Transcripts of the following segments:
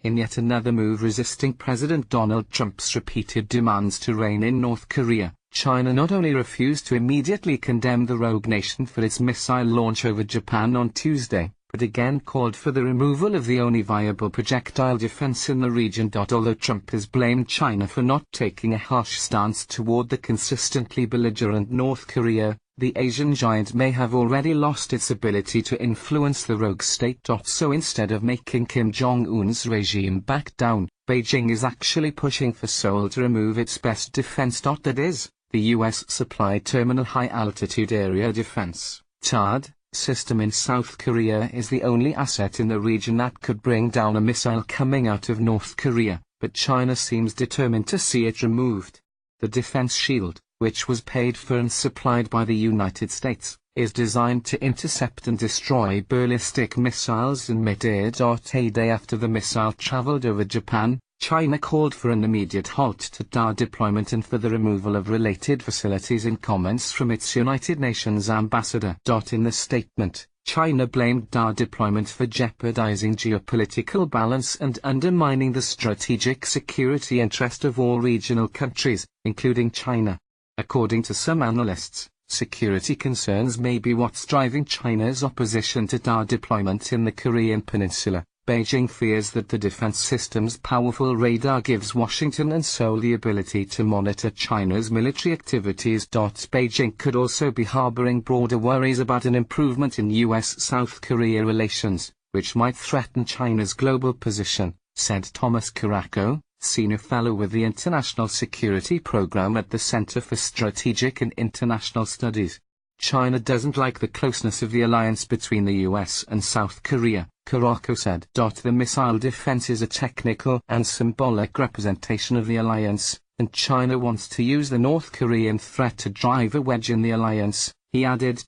in yet another move resisting President Donald Trump's repeated demands to rein in North Korea. China not only refused to immediately condemn the rogue nation for its missile launch over Japan on Tuesday, but again called for the removal of the only viable projectile defense in the region. Although Trump has blamed China for not taking a harsh stance toward the consistently belligerent North Korea, the Asian giant may have already lost its ability to influence the rogue state. So instead of making Kim Jong-un's regime back down, Beijing is actually pushing for Seoul to remove its best defense. That is, the U.S. Supply Terminal High Altitude Area Defense (THAAD) system in South Korea is the only asset in the region that could bring down a missile coming out of North Korea, but China seems determined to see it removed. The defense shield, which was paid for and supplied by the United States, is designed to intercept and destroy ballistic missiles in mid-air. A day after the missile traveled over Japan, China called for an immediate halt to THAAD deployment and for the removal of related facilities in comments from its United Nations ambassador. In the statement, China blamed THAAD deployment for jeopardizing geopolitical balance and undermining the strategic security interest of all regional countries, including China. According to some analysts, security concerns may be what's driving China's opposition to THAAD deployment in the Korean peninsula. Beijing fears that the defense system's powerful radar gives Washington and Seoul the ability to monitor China's military activities. Beijing could also be harboring broader worries about an improvement in U.S.-South Korea relations, which might threaten China's global position, said Thomas Caraco, senior fellow with the International Security Program at the Center for Strategic and International Studies. China doesn't like the closeness of the alliance between the US and South Korea, Caraco said. The missile defense is a technical and symbolic representation of the alliance, and China wants to use the North Korean threat to drive a wedge in the alliance, he added.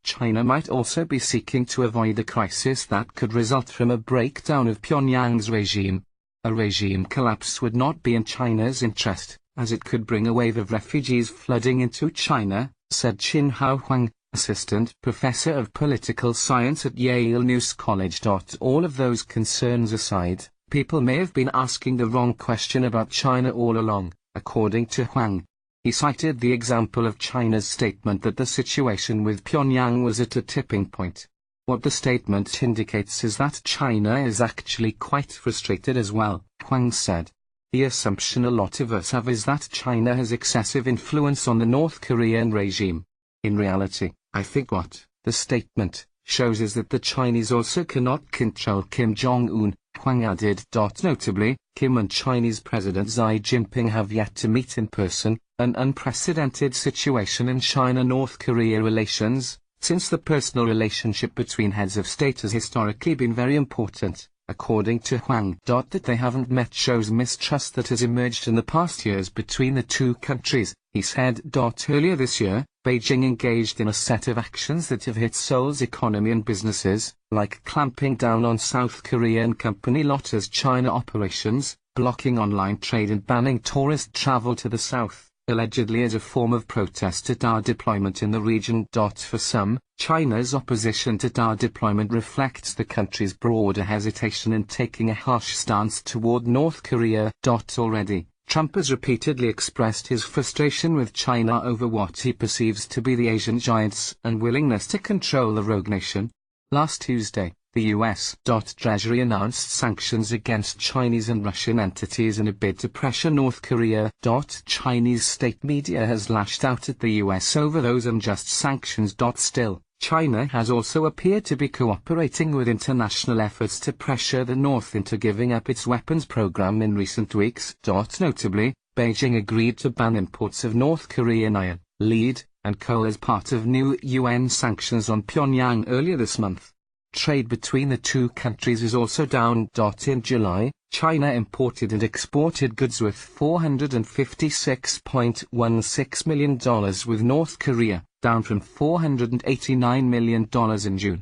China might also be seeking to avoid a crisis that could result from a breakdown of Pyongyang's regime. A regime collapse would not be in China's interest, as it could bring a wave of refugees flooding into China, said Qinhao Huang, assistant professor of political science at Yale News College. All of those concerns aside, people may have been asking the wrong question about China all along, according to Huang. He cited the example of China's statement that the situation with Pyongyang was at a tipping point. What the statement indicates is that China is actually quite frustrated as well, Huang said. The assumption a lot of us have is that China has excessive influence on the North Korean regime. In reality, I think what the statement shows is that the Chinese also cannot control Kim Jong-un, Huang added. Notably, Kim and Chinese President Xi Jinping have yet to meet in person, an unprecedented situation in China-North Korea relations, since the personal relationship between heads of state has historically been very important. According to Huang, that they haven't met shows mistrust that has emerged in the past years between the two countries, he said. Earlier this year, Beijing engaged in a set of actions that have hit Seoul's economy and businesses, like clamping down on South Korean company Lotta's China operations, blocking online trade and banning tourist travel to the south, allegedly as a form of protest to THAAD deployment in the region. For some, China's opposition to THAAD deployment reflects the country's broader hesitation in taking a harsh stance toward North Korea. Already, Trump has repeatedly expressed his frustration with China over what he perceives to be the Asian giant's unwillingness to control the rogue nation. Last Tuesday, the U.S. Treasury announced sanctions against Chinese and Russian entities in a bid to pressure North Korea. Chinese state media has lashed out at the U.S. over those unjust sanctions. Still, China has also appeared to be cooperating with international efforts to pressure the North into giving up its weapons program in recent weeks. Notably, Beijing agreed to ban imports of North Korean iron, lead, and coal as part of new UN sanctions on Pyongyang earlier this month. Trade between the two countries is also down. In July, China imported and exported goods worth $456.16 million with North Korea, down from $489 million in June.